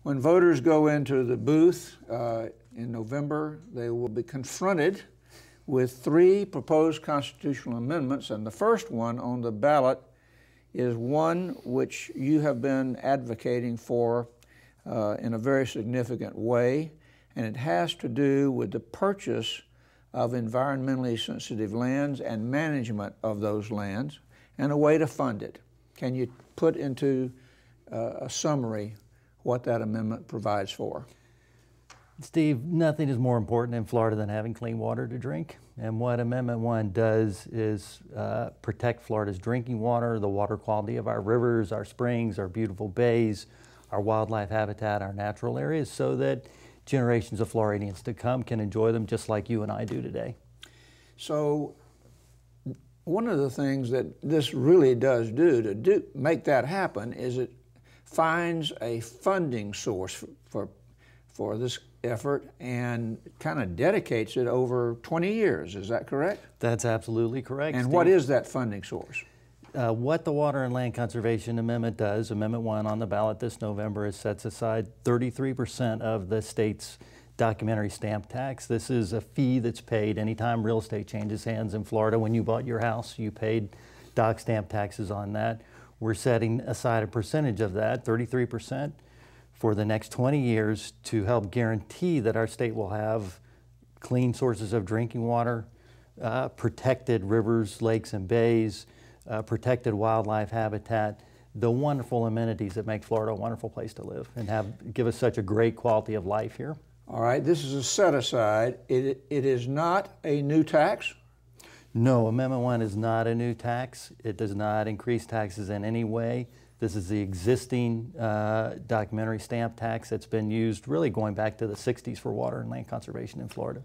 When voters go into the booth in November, they will be confronted with three proposed constitutional amendments, and the first one on the ballot is one which you have been advocating for in a very significant way, and it has to do with the purchase of environmentally sensitive lands and management of those lands and a way to fund it. Can you put into a summary what that amendment provides for? Steve, nothing is more important in Florida than having clean water to drink. And what Amendment 1 does is protect Florida's drinking water, the water quality of our rivers, our springs, our beautiful bays, our wildlife habitat, our natural areas, so that generations of Floridians to come can enjoy them just like you and I do today. So one of the things that this really does do to make that happen is it finds a funding source for this effort and kind of dedicates it over 20 years. Is that correct? That's absolutely correct, And Steve. what is that funding source? What the Water and Land Conservation Amendment does, Amendment 1 on the ballot this November, is sets aside 33% of the state's documentary stamp tax. This is a fee that's paid anytime real estate changes hands in Florida. When you bought your house, you paid doc stamp taxes on that. We're setting aside a percentage of that, 33%, for the next 20 years to help guarantee that our state will have clean sources of drinking water, protected rivers, lakes, and bays, protected wildlife habitat, the wonderful amenities that make Florida a wonderful place to live and give us such a great quality of life here. All right, this is a set-aside. It is not a new tax? No, Amendment 1 is not a new tax. It does not increase taxes in any way. This is the existing documentary stamp tax that's been used really going back to the 60s for water and land conservation in Florida.